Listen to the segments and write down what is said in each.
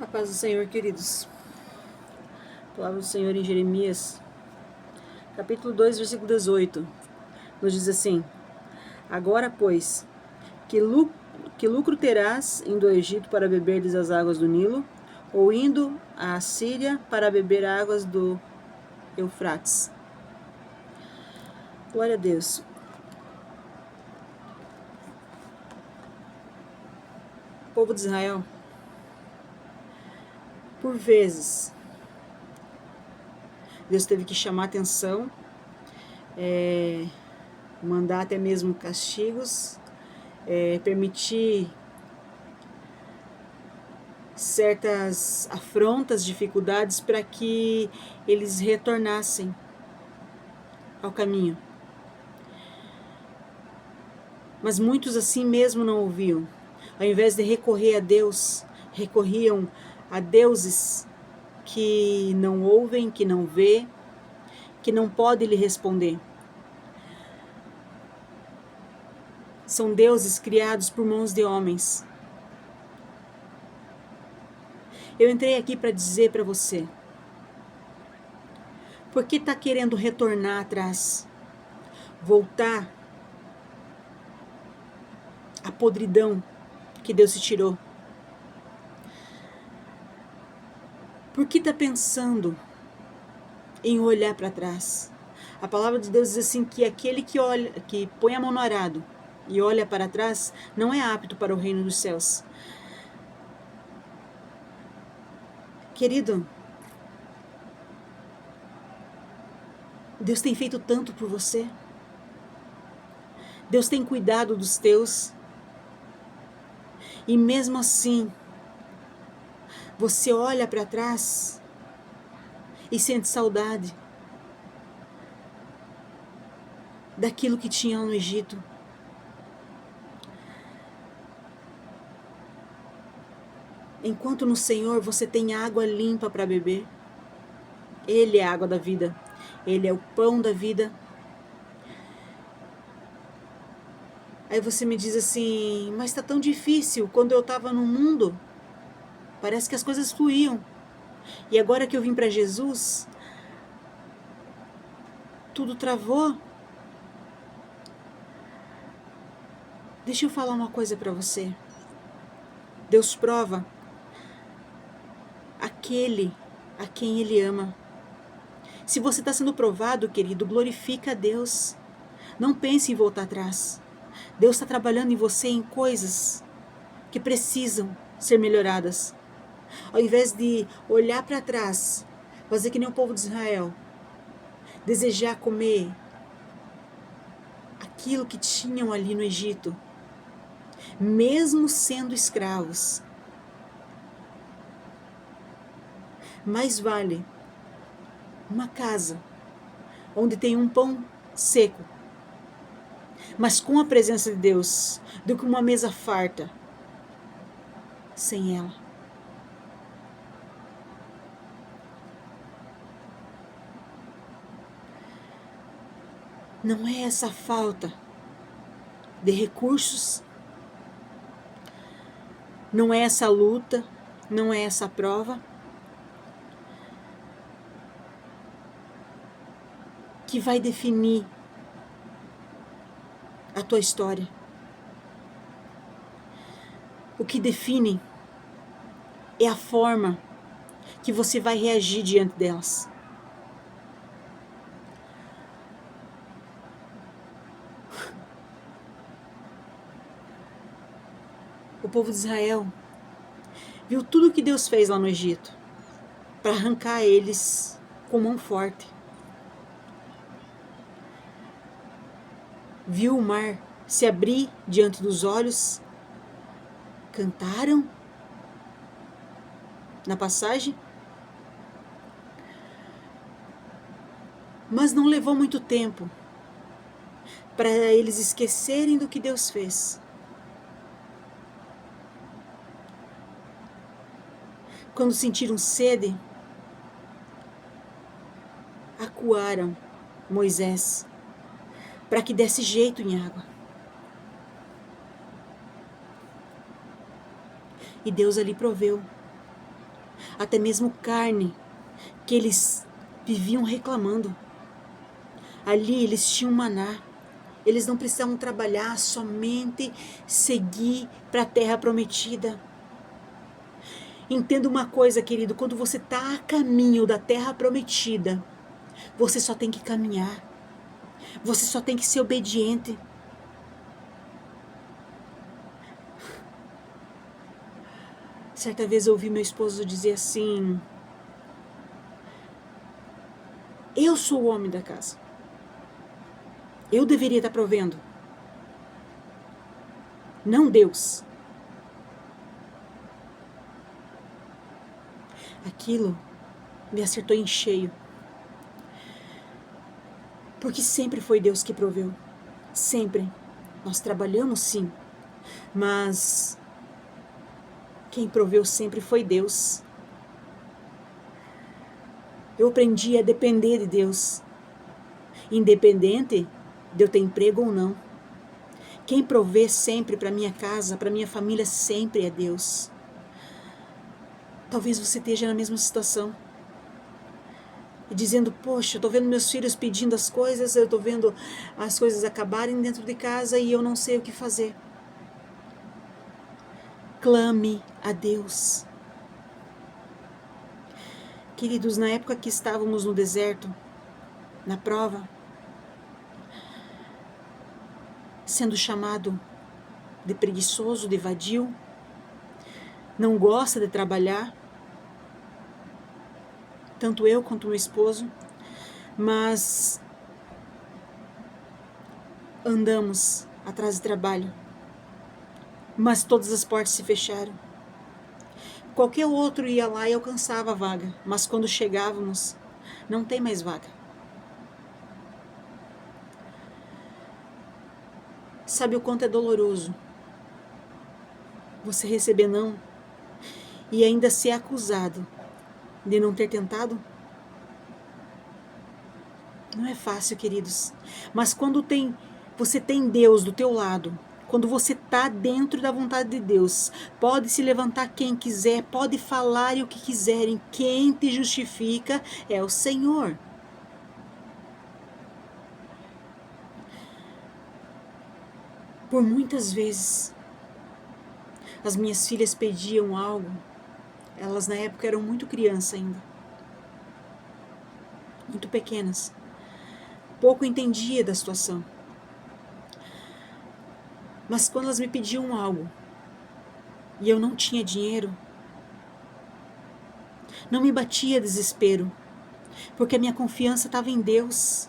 A paz do Senhor, queridos. A palavra do Senhor em Jeremias, capítulo 2, versículo 18, nos diz assim: Agora, pois, que lucro terás indo ao Egito para beberdes as águas do Nilo, ou indo à Assíria para beber águas do Eufrates? Glória a Deus. O povo de Israel, por vezes, Deus teve que chamar atenção, mandar até mesmo castigos, permitir certas afrontas, dificuldades para que eles retornassem ao caminho. Mas muitos assim mesmo não ouviam. Ao invés de recorrer a Deus, recorriam a deuses que não ouvem, que não vê, que não podem lhe responder. São deuses criados por mãos de homens. Eu entrei aqui para dizer para você, por que está querendo retornar atrás? Voltar à podridão que Deus se tirou? Por que está pensando em olhar para trás? A palavra de Deus diz assim que aquele que põe a mão no arado e olha para trás não é apto para o reino dos céus. Querido, Deus tem feito tanto por você. Deus tem cuidado dos teus. E mesmo assim, você olha para trás e sente saudade daquilo que tinha lá no Egito. Enquanto no Senhor você tem água limpa para beber, Ele é a água da vida, Ele é o pão da vida. Aí você me diz assim, mas está tão difícil, quando eu estava no mundo, parece que as coisas fluíam. E agora que eu vim para Jesus, tudo travou. Deixa eu falar uma coisa para você. Deus prova aquele a quem Ele ama. Se você está sendo provado, querido, glorifica a Deus. Não pense em voltar atrás. Deus está trabalhando em você em coisas que precisam ser melhoradas. Ao invés de olhar para trás, fazer que nem o povo de Israel, desejar comer aquilo que tinham ali no Egito, mesmo sendo escravos. Mais vale uma casa onde tem um pão seco, mas com a presença de Deus, do que uma mesa farta sem ela. Não é essa falta de recursos, não é essa luta, não é essa prova que vai definir a tua história. O que define é a forma que você vai reagir diante delas. O povo de Israel viu tudo o que Deus fez lá no Egito para arrancar eles com mão forte. Viu o mar se abrir diante dos olhos, cantaram na passagem, mas não levou muito tempo para eles esquecerem do que Deus fez. Quando sentiram sede, acuaram Moisés para que desse jeito em água. E Deus ali proveu. até mesmo carne, que eles viviam reclamando. Ali eles tinham maná. Eles não precisavam trabalhar, somente seguir para a terra prometida. Entenda uma coisa, querido, quando você está a caminho da terra prometida, você só tem que caminhar. Você só tem que ser obediente. Certa vez eu ouvi meu esposo dizer assim: eu sou o homem da casa. Eu deveria estar provendo. Não Deus. Aquilo me acertou em cheio. Porque sempre foi Deus que proveu. Sempre. Nós trabalhamos sim. Mas quem proveu sempre foi Deus. Eu aprendi a depender de Deus. Independente de eu ter emprego ou não. Quem provê sempre para minha casa, para minha família, sempre é Deus. Talvez você esteja na mesma situação. E dizendo, poxa, eu estou vendo meus filhos pedindo as coisas, eu estou vendo as coisas acabarem dentro de casa e eu não sei o que fazer. Clame a Deus. Queridos, na época que estávamos no deserto, na prova, sendo chamado de preguiçoso, de vadio, não gosta de trabalhar, tanto eu quanto meu esposo, mas andamos atrás de trabalho, mas todas as portas se fecharam. Qualquer outro ia lá e alcançava a vaga, mas quando chegávamos, não tem mais vaga. Sabe o quanto é doloroso você receber não e ainda ser acusado de não ter tentado? Não é fácil, queridos. Mas quando você tem Deus do teu lado, quando você está dentro da vontade de Deus, pode se levantar quem quiser, pode falar o que quiserem, quem te justifica é o Senhor. Por muitas vezes, as minhas filhas pediam algo, elas na época eram muito crianças ainda, muito pequenas, pouco entendia da situação. Mas quando elas me pediam algo e eu não tinha dinheiro, não me batia desespero, porque a minha confiança estava em Deus.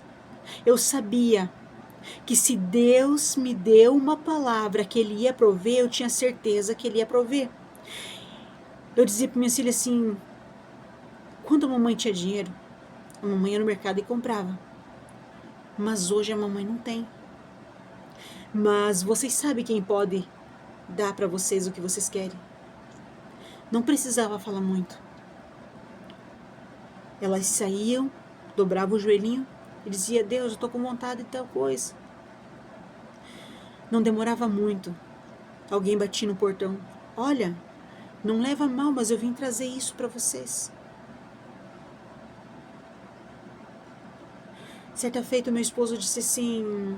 Eu sabia que se Deus me deu uma palavra que Ele ia prover, eu tinha certeza que Ele ia prover. Eu dizia para minha filha assim, quando a mamãe tinha dinheiro, a mamãe ia no mercado e comprava. Mas hoje a mamãe não tem. Mas vocês sabem quem pode dar para vocês o que vocês querem. Não precisava falar muito. Elas saíam, dobravam o joelhinho e diziam, Deus, eu estou com vontade de tal coisa. Não demorava muito. Alguém batia no portão. Olha, não leva mal, mas eu vim trazer isso para vocês. Certa feita, meu esposo disse assim,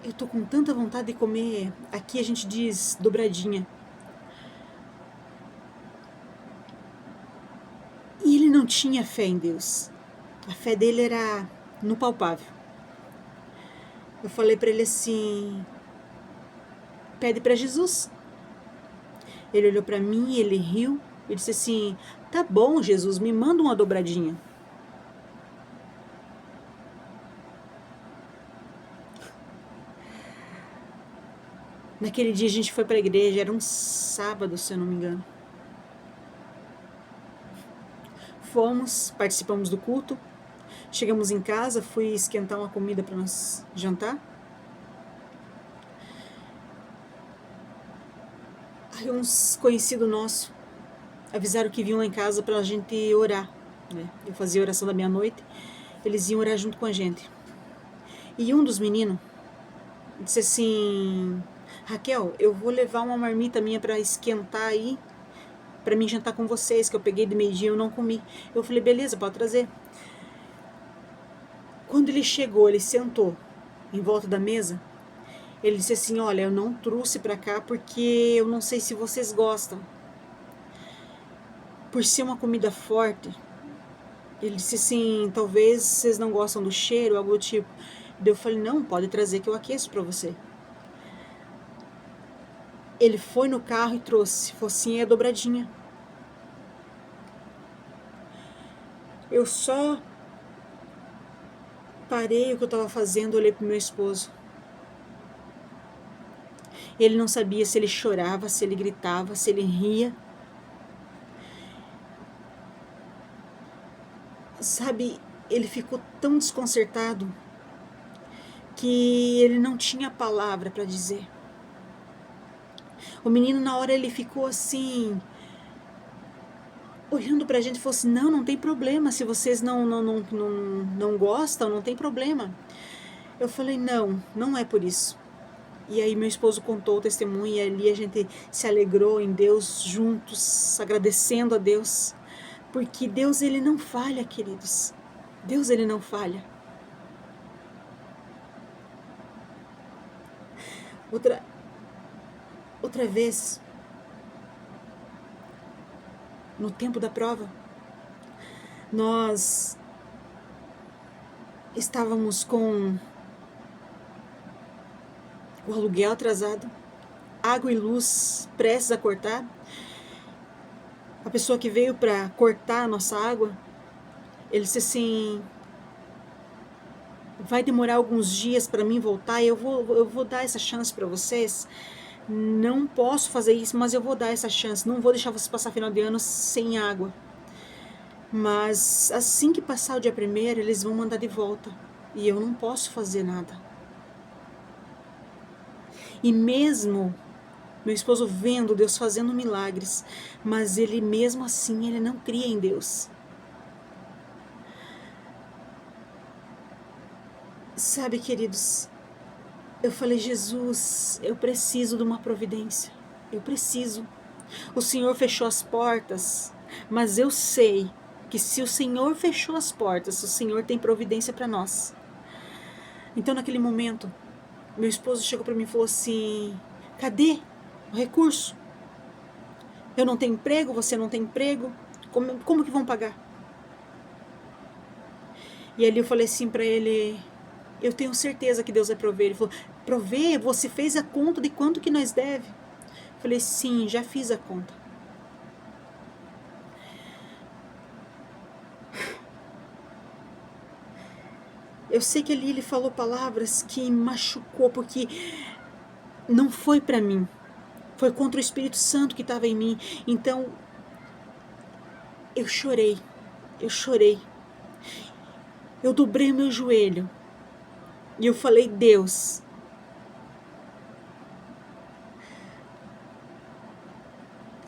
eu tô com tanta vontade de comer, aqui a gente diz dobradinha. E ele não tinha fé em Deus. A fé dele era no palpável. Eu falei para ele assim, pede para Jesus. Ele olhou para mim, ele riu e disse assim, tá bom, Jesus, me manda uma dobradinha. Naquele dia a gente foi para a igreja, era um sábado, se eu não me engano. Fomos, participamos do culto, chegamos em casa, fui esquentar uma comida para nós jantar. Aí uns conhecidos nossos avisaram que vinham lá em casa para a gente orar, né? Eu fazia oração da meia-noite, eles iam orar junto com a gente. E um dos meninos disse assim, Raquel, eu vou levar uma marmita minha para esquentar aí, para mim jantar com vocês, que eu peguei de meio-dia e eu não comi. Eu falei, beleza, pode trazer. Quando ele chegou, ele sentou em volta da mesa, ele disse assim, olha, eu não trouxe para cá porque eu não sei se vocês gostam. Por ser uma comida forte, ele disse assim, talvez vocês não gostam do cheiro, algo do tipo. Eu falei, não, pode trazer que eu aqueço para você. Ele foi no carro e trouxe focinha dobradinha. Eu só parei o que eu estava fazendo, olhei pro meu esposo. Ele não sabia se ele chorava, se ele gritava, se ele ria. Sabe, ele ficou tão desconcertado que ele não tinha palavra para dizer. O menino, na hora, ele ficou assim, olhando pra gente e falou assim, não tem problema, se vocês não gostam, não tem problema. Eu falei, não é por isso. E aí meu esposo contou o testemunho e ali a gente se alegrou em Deus juntos, agradecendo a Deus, porque Deus, ele não falha, queridos. Deus, ele não falha. Outra vez, no tempo da prova, nós estávamos com o aluguel atrasado, água e luz prestes a cortar. A pessoa que veio para cortar a nossa água, ele disse assim, vai demorar alguns dias para mim voltar e eu vou dar essa chance para vocês. Não posso fazer isso, mas eu vou dar essa chance. Não vou deixar vocês passar final de ano sem água. Mas assim que passar o dia 1º, eles vão mandar de volta. E eu não posso fazer nada. E mesmo meu esposo vendo Deus fazendo milagres, mas ele mesmo assim, ele não cria em Deus. Sabe, queridos, eu falei, Jesus, eu preciso de uma providência. Eu preciso. O Senhor fechou as portas, mas eu sei que se o Senhor fechou as portas, o Senhor tem providência para nós. Então, naquele momento, meu esposo chegou para mim e falou assim, cadê o recurso? Eu não tenho emprego, você não tem emprego, como que vão pagar? E ali eu falei assim para ele, eu tenho certeza que Deus vai prover. Ele falou, prover? Você fez a conta de quanto que nós deve? Eu falei, sim, já fiz a conta. Eu sei que ali ele falou palavras que machucou, porque não foi para mim. Foi contra o Espírito Santo que estava em mim. Então, eu chorei. Eu dobrei o meu joelho. E eu falei, Deus,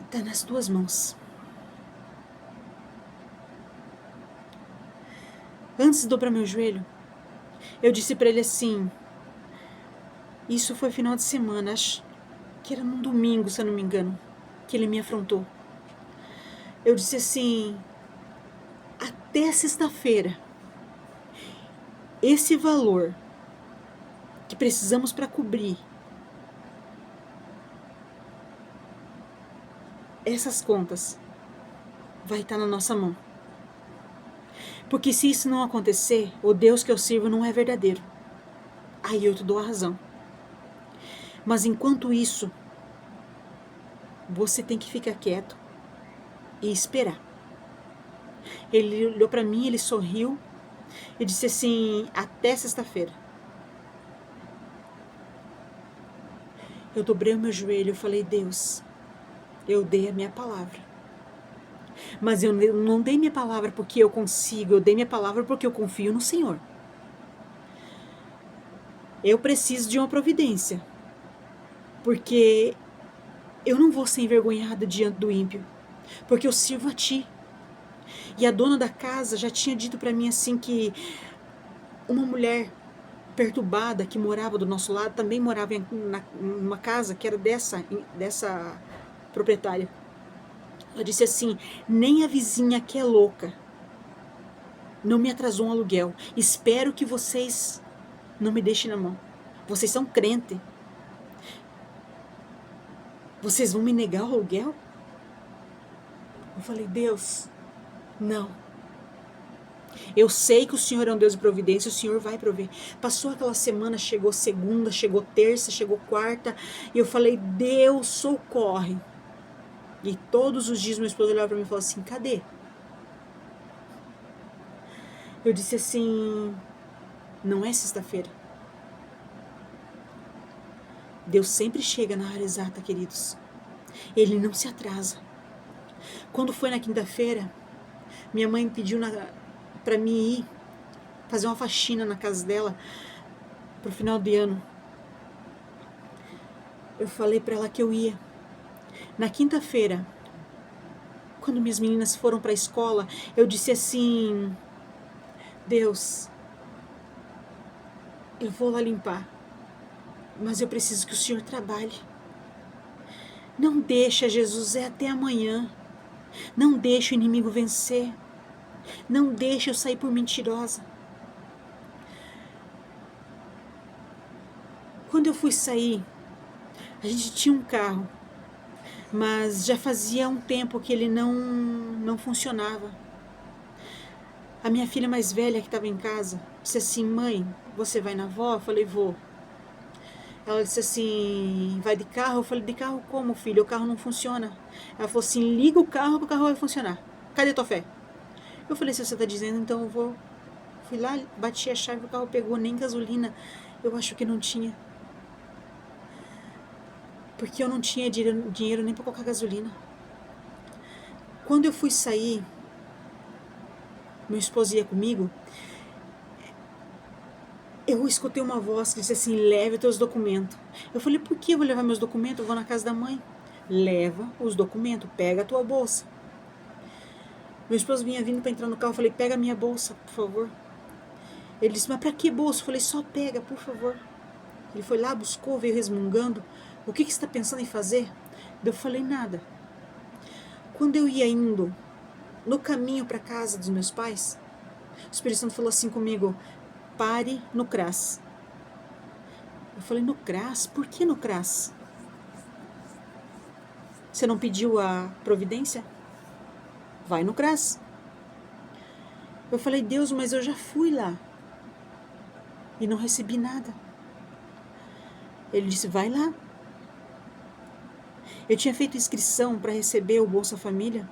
está nas tuas mãos. Antes de dobrar meu joelho, eu disse para ele assim, isso foi final de semana, acho que era num domingo, se eu não me engano, que ele me afrontou. Eu disse assim, até sexta-feira, esse valor que precisamos para cobrir essas contas vai estar na nossa mão. Porque se isso não acontecer, o Deus que eu sirvo não é verdadeiro. Aí eu te dou a razão. Mas enquanto isso, você tem que ficar quieto e esperar. Ele olhou para mim, ele sorriu e disse assim, até sexta-feira. Eu dobrei o meu joelho e falei, Deus, eu dei a minha palavra. Mas eu não dei minha palavra porque eu consigo, eu dei minha palavra porque eu confio no Senhor. Eu preciso de uma providência, porque eu não vou ser envergonhada diante do ímpio, porque eu sirvo a Ti. E a dona da casa já tinha dito para mim assim que uma mulher perturbada que morava do nosso lado também morava em uma casa que era dessa proprietária. Ela disse assim: nem a vizinha que é louca não me atrasou um aluguel. Espero que vocês não me deixem na mão. Vocês são crente. Vocês vão me negar o aluguel? Eu falei: Deus, não. Eu sei que o Senhor é um Deus de providência, o Senhor vai prover. Passou aquela semana, chegou segunda, chegou terça, chegou quarta, e eu falei: Deus, socorre. E todos os dias meu esposo olhava para mim e falava assim: cadê? Eu disse assim: não é sexta-feira. Deus sempre chega na hora exata, queridos. Ele não se atrasa. Quando foi na quinta-feira, minha mãe pediu para mim ir fazer uma faxina na casa dela pro final de ano. Eu falei para ela que eu ia. Na quinta-feira, quando minhas meninas foram para a escola, eu disse assim: Deus, eu vou lá limpar, mas eu preciso que o Senhor trabalhe. Não deixa, Jesus, é até amanhã. Não deixa o inimigo vencer. Não deixa eu sair por mentirosa. Quando eu fui sair, a gente tinha um carro, mas já fazia um tempo que ele não funcionava. A minha filha mais velha, que estava em casa, disse assim: mãe, você vai na avó? Eu falei: vou. Ela disse assim: vai de carro? Eu falei: de carro como, filho? O carro não funciona. Ela falou assim: liga o carro que o carro vai funcionar. Cadê tua fé? Eu falei: se você está dizendo, então eu vou. Fui lá, bati a chave, o carro pegou, nem gasolina. Eu acho que não tinha. Porque eu não tinha dinheiro nem para colocar gasolina. Quando eu fui sair, meu esposo ia comigo, eu escutei uma voz que disse assim: leve os teus documentos. Eu falei: por que eu vou levar meus documentos? Eu vou na casa da mãe. Leva os documentos, pega a tua bolsa. Meu esposo vinha vindo para entrar no carro, eu falei: pega a minha bolsa, por favor. Ele disse: mas para que bolsa? Eu falei: só pega, por favor. Ele foi lá, buscou, veio resmungando: o que você está pensando em fazer? Eu falei: nada. Quando eu ia indo no caminho para casa dos meus pais, o Espírito Santo falou assim comigo: pare no CRAS. Eu falei: no CRAS? Por que no CRAS? Você não pediu a providência? Vai no CRAS. Eu falei: Deus, mas eu já fui lá e não recebi nada. Ele disse: vai lá. Eu tinha feito inscrição para receber o Bolsa Família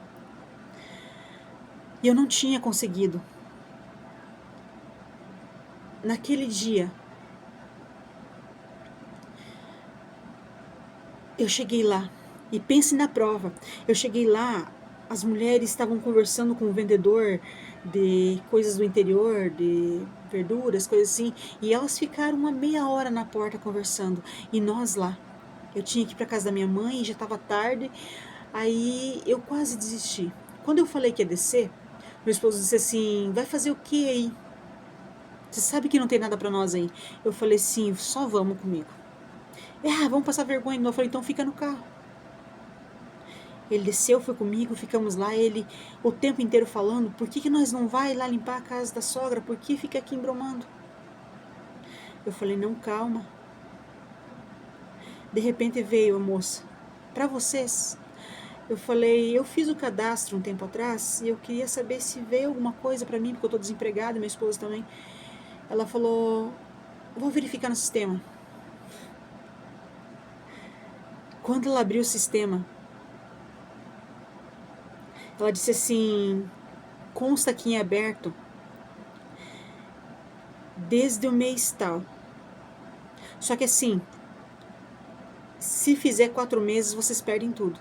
e eu não tinha conseguido. Naquele dia, eu cheguei lá e pense na prova. Eu cheguei lá, as mulheres estavam conversando com o vendedor de coisas do interior, de verduras, coisas assim, e elas ficaram uma meia hora na porta conversando, e nós lá. Eu tinha que ir para casa da minha mãe, já estava tarde, aí eu quase desisti. Quando eu falei que ia descer, meu esposo disse assim: vai fazer o que aí? Você sabe que não tem nada para nós aí. Eu falei: sim, só vamos comigo. Vamos passar vergonha. Eu falei: então fica no carro. Ele desceu, foi comigo, ficamos lá, ele o tempo inteiro falando: por que nós não vai lá limpar a casa da sogra? Por que fica aqui embromando? Eu falei: não, calma. De repente veio a moça: para vocês. Eu falei: eu fiz o cadastro um tempo atrás e eu queria saber se veio alguma coisa para mim, porque eu estou desempregada, minha esposa também. Ela falou: vou verificar no sistema. Quando ela abriu o sistema, ela disse assim: consta aqui em aberto desde o mês tal. Só que assim, se fizer 4 meses, vocês perdem tudo.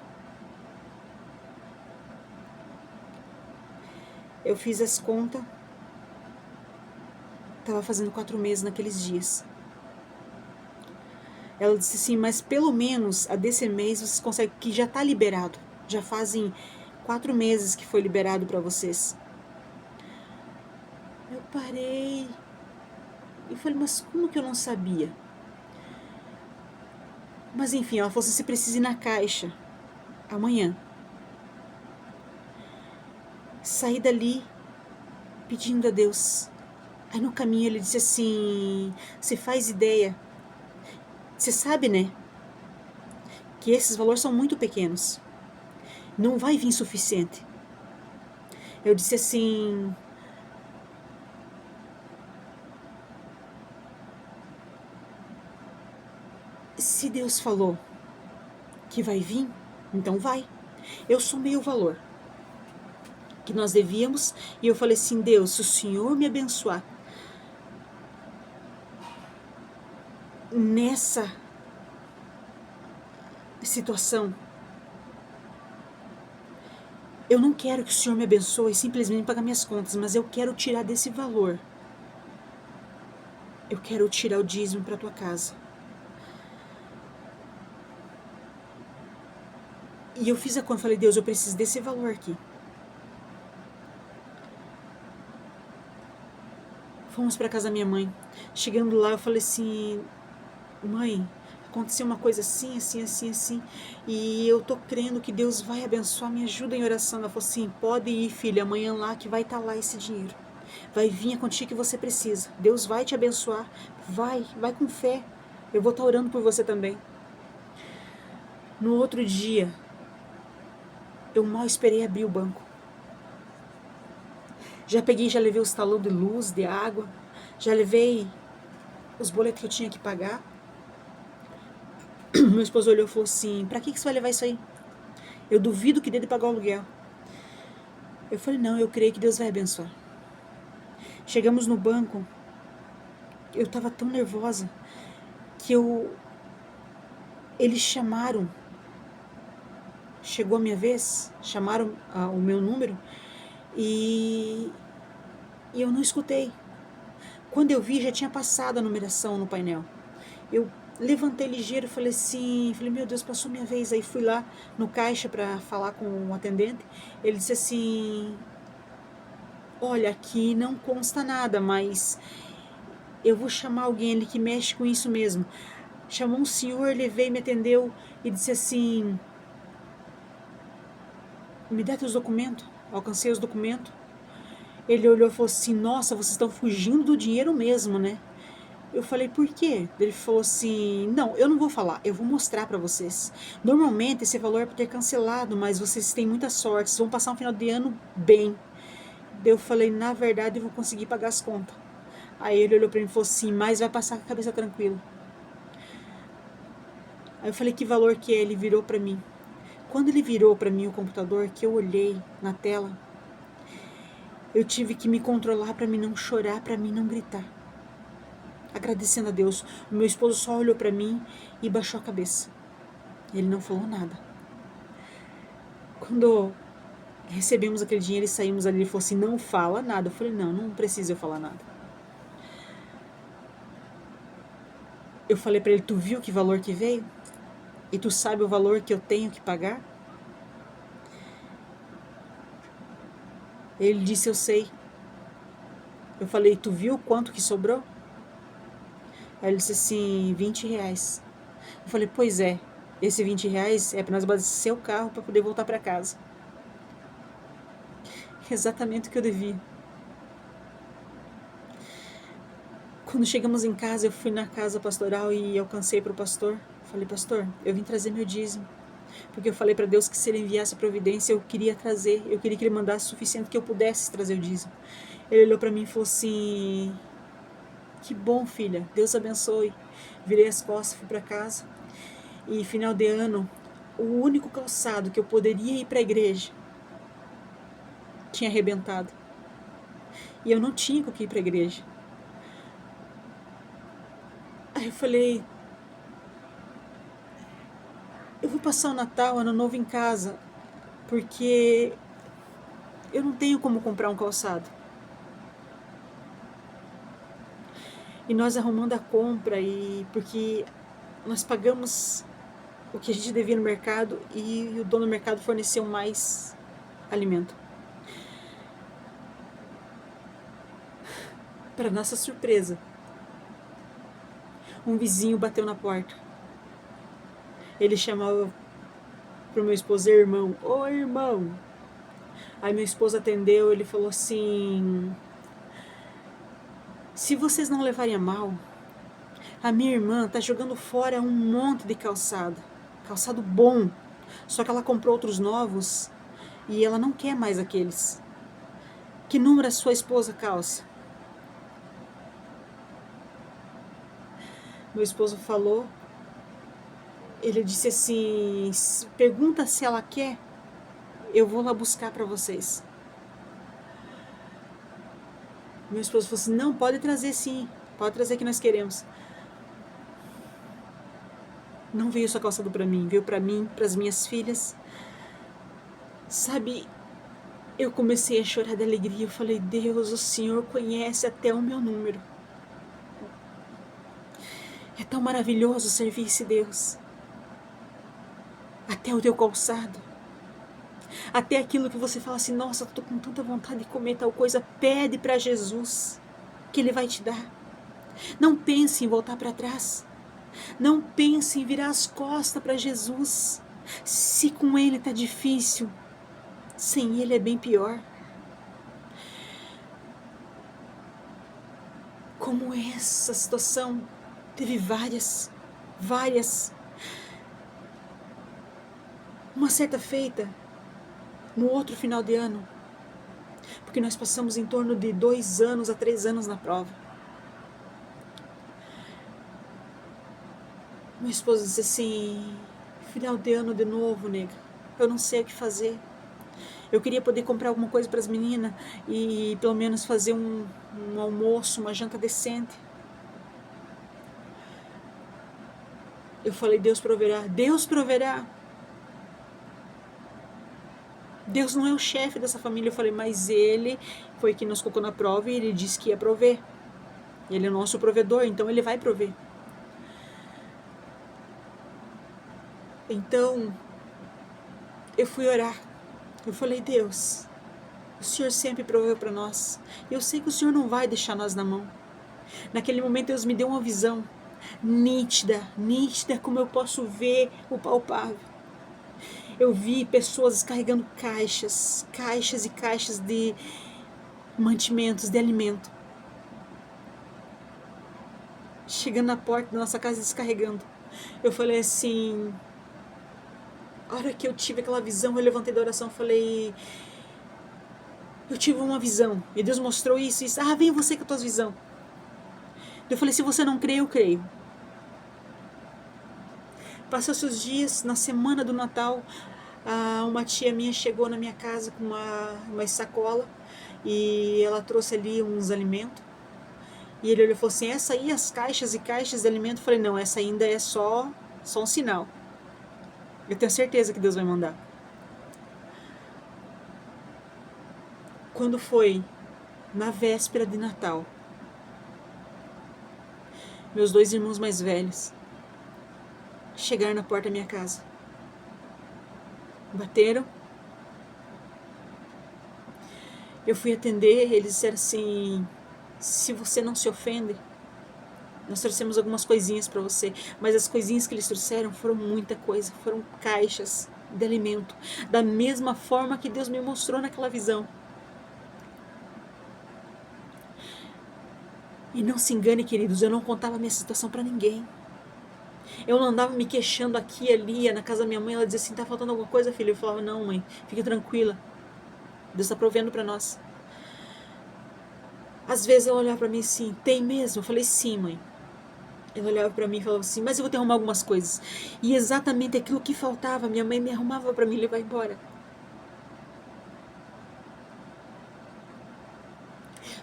Eu fiz as contas, estava fazendo 4 meses naqueles dias. Ela disse assim: mas pelo menos a desse mês vocês conseguem, que já está liberado. Já fazem 4 meses que foi liberado para vocês. Eu parei. Eu falei, mas como que eu não sabia? Mas enfim, ela falou assim, você precisa ir na caixa amanhã. Saí dali pedindo a Deus. Aí no caminho ele disse assim, você faz ideia, você sabe, né, que esses valores são muito pequenos. Não vai vir suficiente. Eu disse assim, se Deus falou que vai vir, então vai. Eu somei o valor que nós devíamos e eu falei assim, Deus, se o Senhor me abençoar nessa situação, eu não quero que o Senhor me abençoe simplesmente pagar minhas contas, mas eu quero tirar desse valor. Eu quero tirar o dízimo para tua casa. E eu fiz a conta, falei, Deus, eu preciso desse valor aqui. Fomos para casa da minha mãe. Chegando lá, eu falei assim, mãe, aconteceu uma coisa assim, assim, assim, assim, e eu tô crendo que Deus vai abençoar, me ajuda em oração. Ela falou assim, pode ir, filha, amanhã lá que vai estar lá esse dinheiro. Vai vir a quantia que você precisa. Deus vai te abençoar. Vai com fé. Eu vou estar orando por você também. No outro dia, eu mal esperei abrir o banco. Já peguei, já levei os talões de luz, de água, já levei os boletos que eu tinha que pagar. Meu esposo olhou e falou assim, pra que você vai levar isso aí? Eu duvido que dê de pagar o aluguel. Eu falei, não, eu creio que Deus vai abençoar. Chegamos no banco, eu estava tão nervosa que eles chamaram, chegou a minha vez, chamaram o meu número e eu não escutei. Quando eu vi, já tinha passado a numeração no painel. Eu levantei ligeiro, falei assim, meu Deus, passou minha vez. Aí fui lá no caixa para falar com o atendente. Ele disse assim, olha, aqui não consta nada, mas eu vou chamar alguém ali que mexe com isso mesmo. Chamou um senhor, ele veio, me atendeu e disse assim, me dá teus documentos. Alcancei os documentos. Ele olhou e falou assim, nossa, vocês estão fugindo do dinheiro mesmo, né? Eu falei, por quê? Ele falou assim, não, eu não vou falar, eu vou mostrar pra vocês. Normalmente esse valor é para ter cancelado, mas vocês têm muita sorte, vocês vão passar um final de ano bem. Eu falei, na verdade eu vou conseguir pagar as contas. Aí ele olhou pra mim e falou assim, mas vai passar com a cabeça tranquila. Aí eu falei, que valor que é? Ele virou pra mim. Quando ele virou pra mim o computador, que eu olhei na tela, eu tive que me controlar pra mim não chorar, pra mim não gritar. Agradecendo a Deus, o meu esposo só olhou pra mim e baixou a cabeça. Ele não falou nada. Quando recebemos aquele dinheiro e saímos ali, ele falou assim, não fala nada. Eu falei, não precisa eu falar nada. Eu falei pra ele, tu viu que valor que veio? E tu sabe o valor que eu tenho que pagar? Ele disse, eu sei. Eu falei, tu viu quanto que sobrou? Aí ele disse assim, 20 reais. Eu falei, pois é, esse 20 reais é para nós abastecer o carro para poder voltar para casa. Exatamente o que eu devia. Quando chegamos em casa, eu fui na casa pastoral e alcancei para o pastor. Falei, pastor, eu vim trazer meu dízimo. Porque eu falei para Deus que se ele enviasse a providência, eu queria trazer. Eu queria que ele mandasse o suficiente que eu pudesse trazer o dízimo. Ele olhou para mim e falou assim, que bom, filha, Deus abençoe. Virei as costas, fui para casa. E final de ano, o único calçado que eu poderia ir para a igreja tinha arrebentado. E eu não tinha com que ir para a igreja. Aí eu falei, eu vou passar o Natal, Ano Novo em casa, porque eu não tenho como comprar um calçado. E nós arrumando a compra, porque nós pagamos o que a gente devia no mercado e o dono do mercado forneceu mais alimento. Para nossa surpresa, Um vizinho bateu na porta. Ele chamava pro meu esposo irmão. Ô irmão! Aí meu esposo atendeu, ele falou assim: se vocês não levarem a mal, a minha irmã tá jogando fora um monte de calçado. Calçado bom. Só que ela comprou outros novos e ela não quer mais aqueles. Que número a sua esposa calça? Meu esposo falou, ele disse assim, pergunta se ela quer, eu vou lá buscar para vocês. Meu esposo falou assim, não, pode trazer sim, pode trazer que nós queremos. Não veio só calçado para mim, veio para mim, para as minhas filhas. Sabe, eu comecei a chorar de alegria, eu falei, Deus, o Senhor conhece até o meu número. É tão maravilhoso servir esse Deus. Até o teu calçado. Até aquilo que você fala assim, nossa, estou com tanta vontade de comer tal coisa, pede para Jesus, que Ele vai te dar. Não pense em voltar para trás. Não pense em virar as costas para Jesus. Se com Ele está difícil, sem Ele é bem pior. Como essa situação, teve várias. Uma certa feita, no outro final de ano, porque nós passamos em torno de 2 anos a 3 anos na prova. Meu esposo disse assim, final de ano de novo, nega, eu não sei o que fazer. Eu queria poder comprar alguma coisa para as meninas e pelo menos fazer um almoço, uma janta decente. Eu falei, Deus proverá. Deus proverá. Deus não é o chefe dessa família. Eu falei, mas Ele foi quem nos colocou na prova e Ele disse que ia prover. Ele é o nosso provedor, então Ele vai prover. Então, eu fui orar. Eu falei, Deus, o Senhor sempre proveu para nós. Eu sei que o Senhor não vai deixar nós na mão. Naquele momento Deus me deu uma visão nítida como eu posso ver o palpável. Eu vi pessoas carregando caixas e caixas de mantimentos, de alimento. Chegando na porta da nossa casa descarregando. Eu falei assim, a hora que eu tive aquela visão, eu levantei da oração e falei, eu tive uma visão, e Deus mostrou isso, vem você com as tuas visões. Eu falei, se você não crê, eu creio. Passou seus dias, na semana do Natal, uma tia minha chegou na minha casa com uma sacola, e ela trouxe ali uns alimentos, e ele olhou e falou assim, essa aí, as caixas e caixas de alimento? Eu falei, não, essa ainda é só um sinal. Eu tenho certeza que Deus vai mandar. Quando foi na véspera de Natal, meus 2 irmãos mais velhos chegaram na porta da minha casa. Bateram. Eu fui atender, eles disseram assim, se você não se ofende, nós trouxemos algumas coisinhas para você, mas as coisinhas que eles trouxeram foram muita coisa, foram caixas de alimento, da mesma forma que Deus me mostrou naquela visão. E não se engane, queridos, eu não contava a minha situação para ninguém. Eu não andava me queixando aqui e ali, na casa da minha mãe, ela dizia assim, tá faltando alguma coisa, filha? Eu falava, não, mãe, fique tranquila, Deus está provendo para nós. Às vezes ela olhava para mim assim, tem mesmo? Eu falei, sim, mãe. Ela olhava para mim e falava assim, mas eu vou te arrumar algumas coisas. E exatamente aquilo que faltava, minha mãe me arrumava para me levar embora.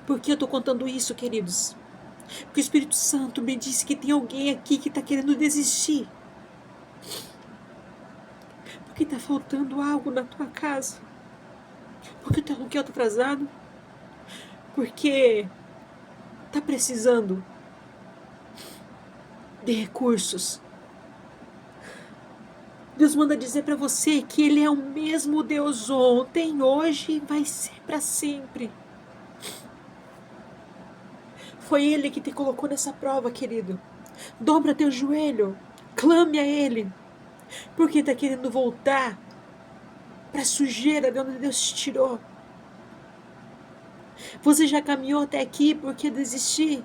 Por que eu estou contando isso, queridos? Porque o Espírito Santo me disse que tem alguém aqui que está querendo desistir. Porque está faltando algo na tua casa. Porque o teu aluguel está atrasado. Porque está precisando de recursos. Deus manda dizer para você que Ele é o mesmo Deus ontem, hoje e vai ser para sempre. Foi Ele que te colocou nessa prova, querido. Dobra teu joelho, clame a Ele, porque está querendo voltar para a sujeira de onde Deus te tirou. Você já caminhou até aqui porque desistir?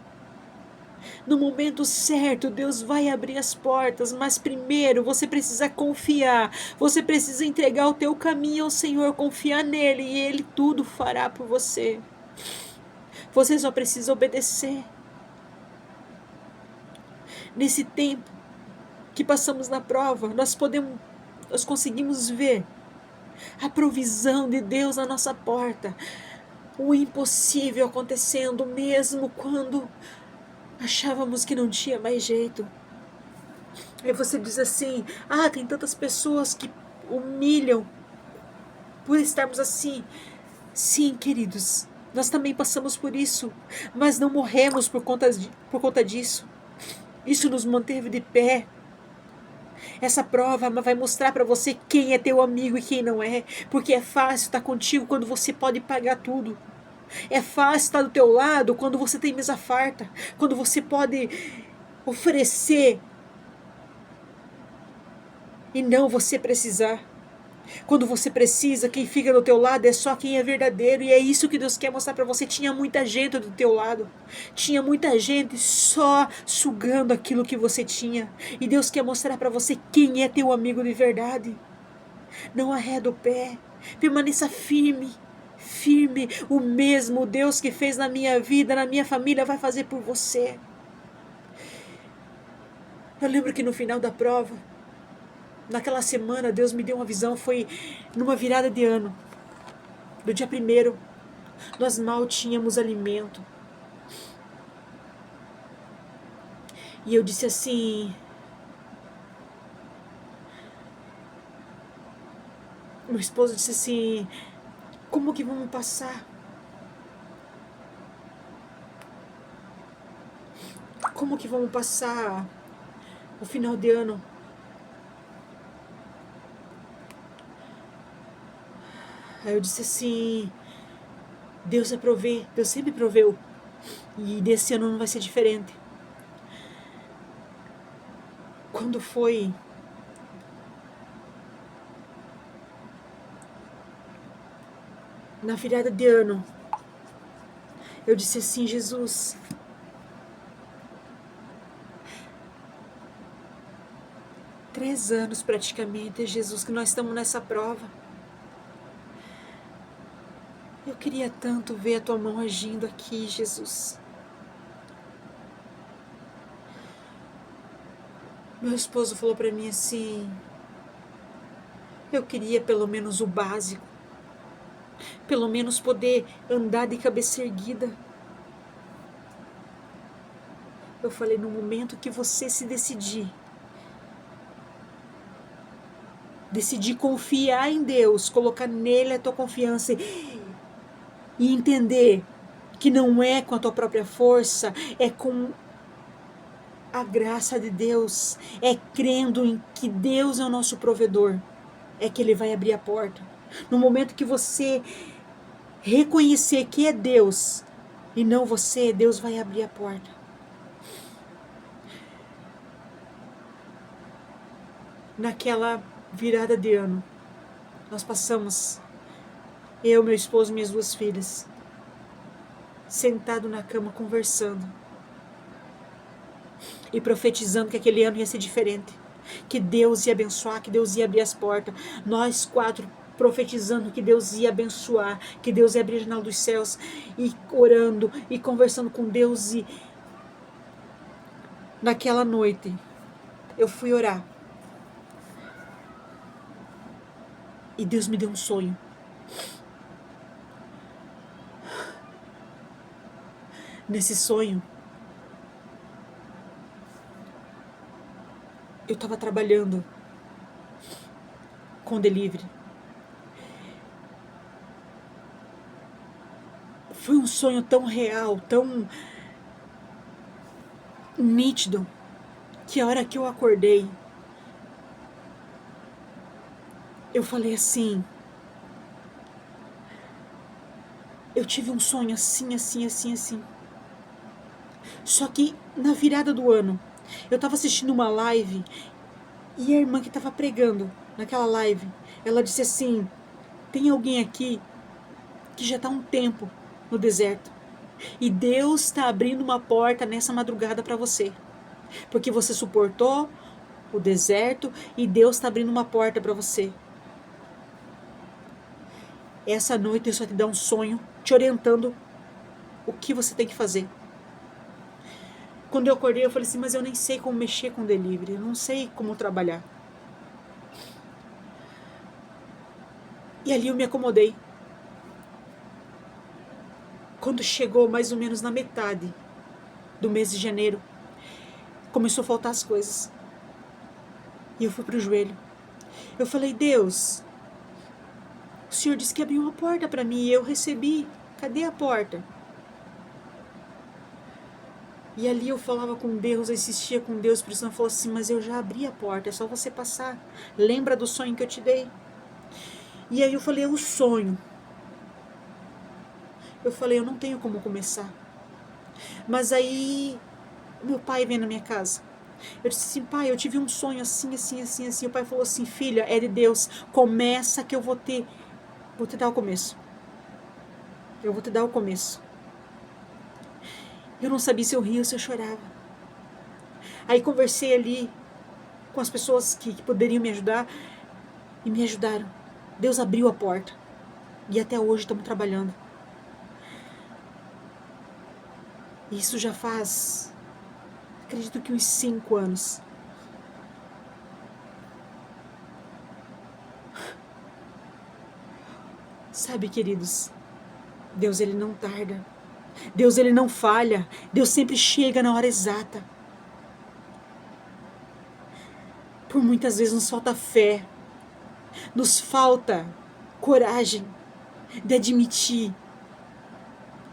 No momento certo, Deus vai abrir as portas, mas primeiro você precisa confiar. Você precisa entregar o teu caminho ao Senhor, confiar nele e Ele tudo fará por você. Você só precisa obedecer. Nesse tempo que passamos na prova, nós conseguimos ver a provisão de Deus à nossa porta. O impossível acontecendo mesmo quando achávamos que não tinha mais jeito. Aí você diz assim: tem tantas pessoas que humilham por estarmos assim. Sim, queridos, nós também passamos por isso, mas não morremos por conta disso. Isso nos manteve de pé. Essa prova vai mostrar para você quem é teu amigo e quem não é, porque é fácil estar contigo quando você pode pagar tudo. É fácil estar do teu lado quando você tem mesa farta, quando você pode oferecer e não você precisar. Quando você precisa, quem fica do teu lado é só quem é verdadeiro, e é isso que Deus quer mostrar para você. Tinha muita gente do teu lado, tinha muita gente só sugando aquilo que você tinha, e Deus quer mostrar para você quem é teu amigo de verdade. Não arreda o pé, permaneça firme, firme. O mesmo Deus que fez na minha vida, na minha família, vai fazer por você. Eu lembro que no final da prova, naquela semana, Deus me deu uma visão, foi numa virada de ano. No dia 1º, nós mal tínhamos alimento. E eu disse assim: meu esposo disse assim: como que vamos passar? Como que vamos passar o final de ano? Aí eu disse assim: Deus vai prover, Deus sempre proveu, e desse ano não vai ser diferente. Quando foi na virada de ano, eu disse assim: Jesus, três anos praticamente, Jesus, que nós estamos nessa prova. Eu queria tanto ver a tua mão agindo aqui, Jesus. Meu esposo falou para mim assim: eu queria pelo menos o básico, pelo menos poder andar de cabeça erguida. Eu falei: no momento que você se decidir confiar em Deus, colocar nele a tua confiança e entender que não é com a tua própria força, é com a graça de Deus, é crendo em que Deus é o nosso provedor, é que Ele vai abrir a porta. No momento que você reconhecer que é Deus e não você, Deus vai abrir a porta. Naquela virada de ano, nós passamos, eu, meu esposo e minhas 2 filhas, sentado na cama conversando e profetizando que aquele ano ia ser diferente, que Deus ia abençoar, que Deus ia abrir as portas. Nós 4 profetizando que Deus ia abençoar, que Deus ia abrir a janela dos céus, e orando e conversando com Deus. E naquela noite eu fui orar e Deus me deu um sonho. Nesse sonho, eu estava trabalhando com delivery. Foi um sonho tão real, tão nítido, que a hora que eu acordei, eu falei assim: eu tive um sonho assim, assim, assim, assim. Só que na virada do ano, Eu estava assistindo uma live e a irmã que estava pregando naquela live, ela disse assim: tem alguém aqui que já está há um tempo no deserto e Deus está abrindo uma porta nessa madrugada para você, porque você suportou o deserto e Deus está abrindo uma porta para você. Essa noite Deus vai te dar um sonho, te orientando o que você tem que fazer. Quando eu acordei, eu falei assim, mas eu nem sei como mexer com delivery, eu não sei como trabalhar. E ali eu me acomodei. Quando chegou mais ou menos na metade do mês de janeiro, começou a faltar as coisas. E eu fui pro joelho. Eu falei, Deus, o Senhor disse que abriu uma porta para mim e eu recebi. Cadê a porta? E ali eu falava com Deus, eu insistia com Deus, por isso ela falou assim, mas eu já abri a porta, é só você passar. Lembra do sonho que eu te dei? E aí eu falei, o sonho. Eu falei, eu não tenho como começar. Mas aí, meu pai veio na minha casa. Eu disse assim, pai, eu tive um sonho assim, assim, assim, assim. O pai falou assim, filha, é de Deus. Começa que eu vou te dar o começo. Eu vou te dar o começo. Eu não sabia se eu ria ou se eu chorava. Aí conversei ali com as pessoas que poderiam me ajudar e me ajudaram. Deus abriu a porta. E até hoje estamos trabalhando. Isso já faz, acredito que uns 5 anos. Sabe, queridos, Deus ele não tarda. Deus ele não falha. Deus sempre chega na hora exata. Por muitas vezes nos falta fé. Nos falta coragem de admitir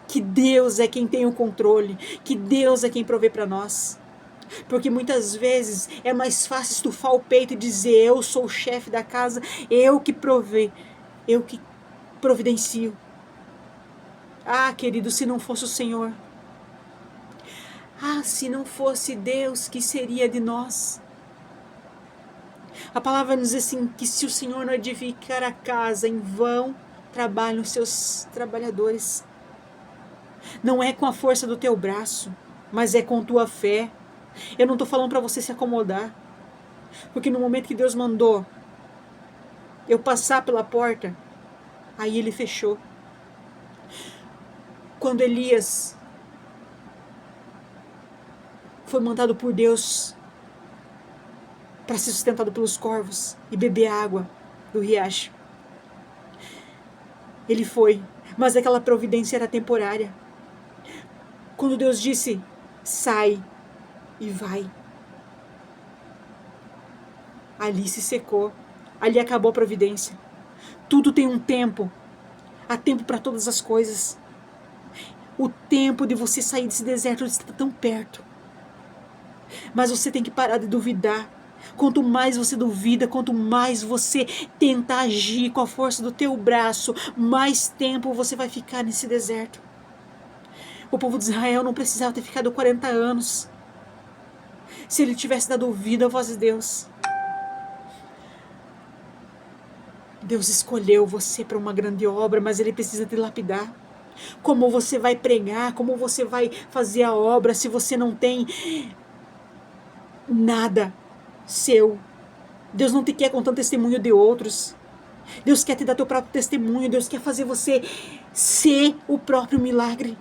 que Deus é quem tem o controle, que Deus é quem provê para nós. Porque muitas vezes é mais fácil estufar o peito e dizer, eu sou o chefe da casa, eu que provê, eu que providencio. Ah, querido, se não fosse o Senhor. Ah, se não fosse Deus, que seria de nós? A palavra nos diz assim, que se o Senhor não edificar a casa, em vão trabalham os seus trabalhadores. Não é com a força do teu braço, mas é com tua fé. Eu não estou falando para você se acomodar. Porque no momento que Deus mandou eu passar pela porta, aí ele fechou. Quando Elias foi mandado por Deus para ser sustentado pelos corvos e beber água do riacho, ele foi, mas aquela providência era temporária. Quando Deus disse, sai e vai, ali se secou, ali acabou a providência. Tudo tem um tempo, há tempo para todas as coisas. O tempo de você sair desse deserto está tão perto. Mas você tem que parar de duvidar. Quanto mais você duvida, quanto mais você tenta agir com a força do teu braço, mais tempo você vai ficar nesse deserto. O povo de Israel não precisava ter ficado 40 anos. Se ele tivesse dado ouvido à voz de Deus. Deus escolheu você para uma grande obra, mas ele precisa te lapidar. Como você vai pregar, como você vai fazer a obra se você não tem nada seu? Deus não te quer contando testemunho de outros. Deus quer te dar teu próprio testemunho. Deus quer fazer você ser o próprio milagre.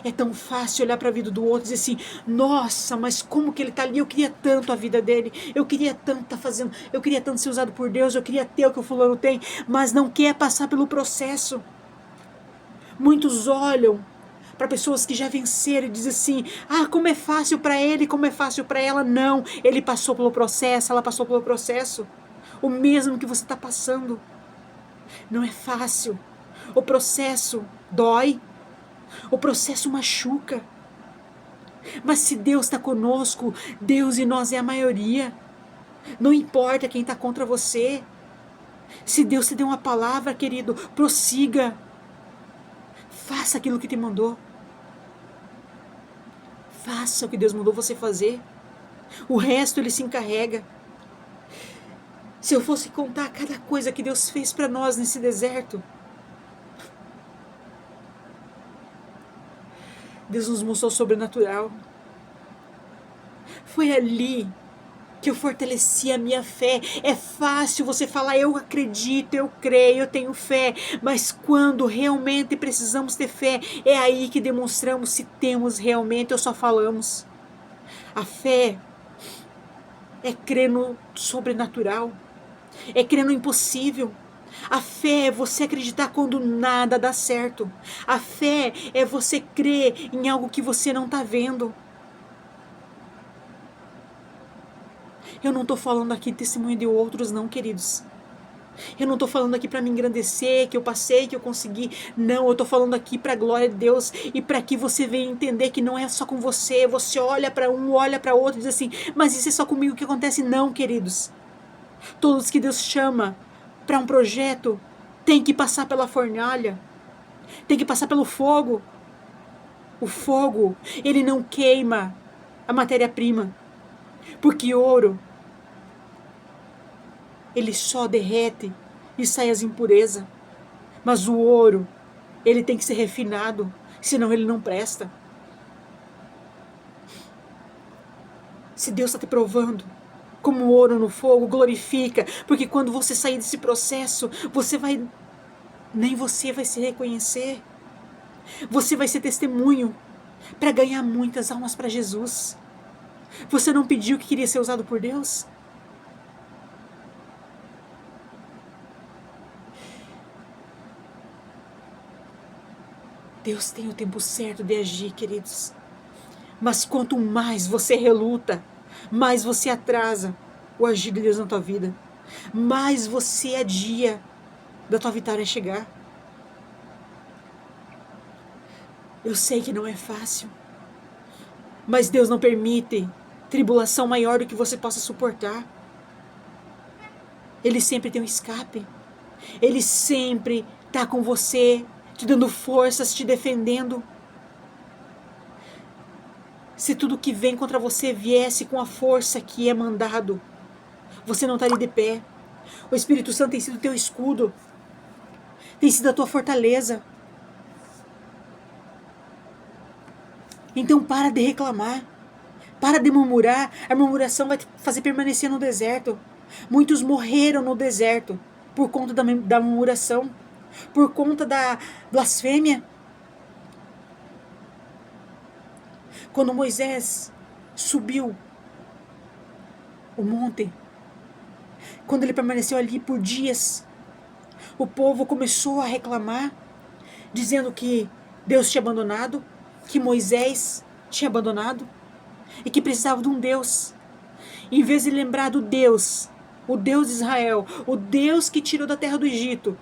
É tão fácil olhar para a vida do outro e dizer assim, nossa, mas como que ele está ali? Eu queria tanto a vida dele, eu queria tanto estar fazendo, eu queria tanto ser usado por Deus, eu queria ter o que o fulano tem, mas não quer passar pelo processo. Muitos olham para pessoas que já venceram e dizem assim, ah, como é fácil para ele, como é fácil para ela. Não, ele passou pelo processo, ela passou pelo processo. O mesmo que você está passando. Não é fácil. O processo dói. O processo machuca. Mas se Deus está conosco, Deus e nós é a maioria. Não importa quem está contra você. Se Deus te deu uma palavra, querido, prossiga. Faça aquilo que te mandou. Faça o que Deus mandou você fazer. O resto Ele se encarrega. Se eu fosse contar cada coisa que Deus fez para nós nesse deserto, Deus nos mostrou o sobrenatural. Foi ali que eu fortaleci a minha fé. É fácil você falar, eu acredito, eu creio, eu tenho fé, mas quando realmente precisamos ter fé, é aí que demonstramos se temos realmente ou só falamos. A fé é crer no sobrenatural, é crer no impossível. A fé é você acreditar quando nada dá certo. A fé é você crer em algo que você não está vendo. Eu não estou falando aqui testemunho de outros, não, queridos. Eu não estou falando aqui para me engrandecer, que eu passei, que eu consegui. Não, eu estou falando aqui para a glória de Deus e para que você venha entender que não é só com você. Você olha para um, olha para outro e diz assim, mas isso é só comigo que acontece? Não, queridos. Todos que Deus chama para um projeto tem que passar pela fornalha, tem que passar pelo fogo. O fogo, ele não queima a matéria-prima, porque ouro, ele só derrete e sai as impurezas. Mas o ouro, ele tem que ser refinado, senão ele não presta. Se Deus está te provando como ouro no fogo, glorifica, porque quando você sair desse processo, nem você vai se reconhecer. Você vai ser testemunho para ganhar muitas almas para Jesus. Você não pediu que queria ser usado por Deus? Deus tem o tempo certo de agir, queridos. Mas quanto mais você reluta, mais você atrasa o agir de Deus na tua vida. Mais você adia da tua vitória chegar. Eu sei que não é fácil. Mas Deus não permite tribulação maior do que você possa suportar. Ele sempre tem um escape. Ele sempre está com você, te dando forças, te defendendo. Se tudo que vem contra você viesse com a força que é mandado, você não estaria de pé. O Espírito Santo tem sido teu escudo, tem sido a tua fortaleza. Então para de reclamar, para de murmurar. A murmuração vai te fazer permanecer no deserto. Muitos morreram no deserto por conta da murmuração, por conta da blasfêmia. Quando Moisés subiu o monte, quando ele permaneceu ali por dias, o povo começou a reclamar, dizendo que Deus tinha abandonado, que Moisés tinha abandonado e que precisava de um Deus. Em vez de lembrar do Deus, o Deus de Israel, o Deus que tirou da terra do Egito,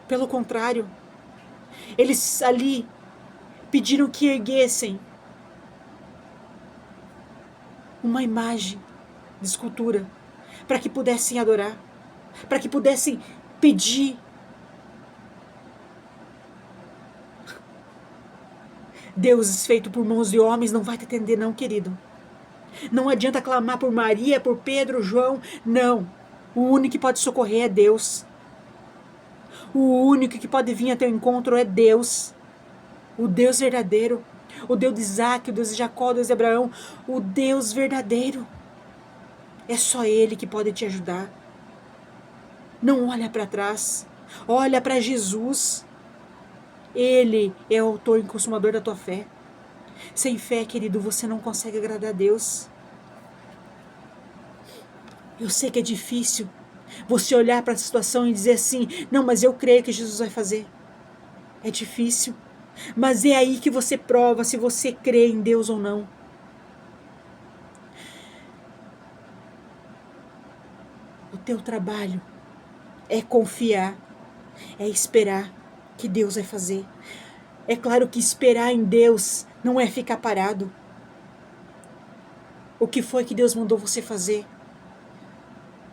pelo contrário, eles ali pediram que erguessem uma imagem de escultura, para que pudessem adorar, para que pudessem pedir. Deuses feitos por mãos de homens não vai te atender não, querido. Não adianta clamar por Maria, por Pedro, João, não. O único que pode socorrer é Deus. O único que pode vir a teu encontro é Deus. O Deus verdadeiro. O Deus de Isaac, o Deus de Jacó, o Deus de Abraão. O Deus verdadeiro. É só Ele que pode te ajudar. Não olha para trás. Olha para Jesus. Ele é o autor e consumador da tua fé. Sem fé, querido, você não consegue agradar a Deus. Eu sei que é difícil você olhar para a situação e dizer assim, não, mas eu creio que Jesus vai fazer. É difícil. Mas é aí que você prova se você crê em Deus ou não. O teu trabalho é confiar, é esperar que Deus vai fazer. É claro que esperar em Deus não é ficar parado. O que foi que Deus mandou você fazer?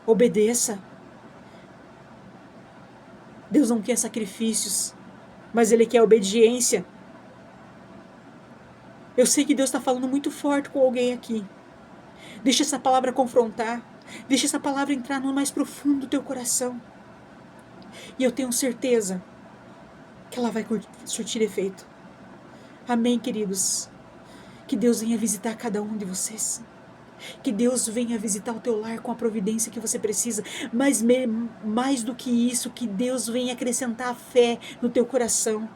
Obedeça. Deus não quer sacrifícios. mas Ele quer obediência. Eu sei que Deus está falando muito forte com alguém aqui. Deixa essa palavra confrontar. Deixa essa palavra entrar no mais profundo do teu coração. E eu tenho certeza que ela vai surtir efeito. Amém, queridos? Que Deus venha visitar cada um de vocês. Que Deus venha visitar o teu lar com a providência que você precisa. Mas mais do que isso, que Deus venha acrescentar a fé no teu coração.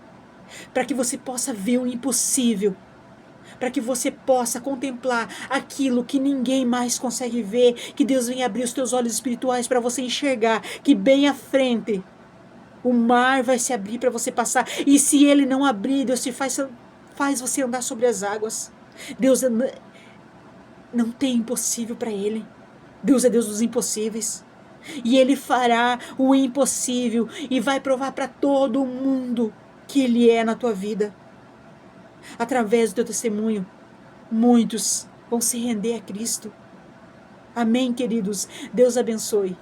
Para que você possa ver o impossível. Para que você possa contemplar aquilo que ninguém mais consegue ver. Que Deus venha abrir os teus olhos espirituais para você enxergar que bem à frente o mar vai se abrir para você passar. E se Ele não abrir, Deus te faz você andar sobre as águas. Deus não tem impossível para Ele. Deus é Deus dos impossíveis. E Ele fará o impossível e vai provar para todo mundo que Ele é na tua vida. Através do teu testemunho, muitos vão se render a Cristo. Amém, queridos? Deus abençoe.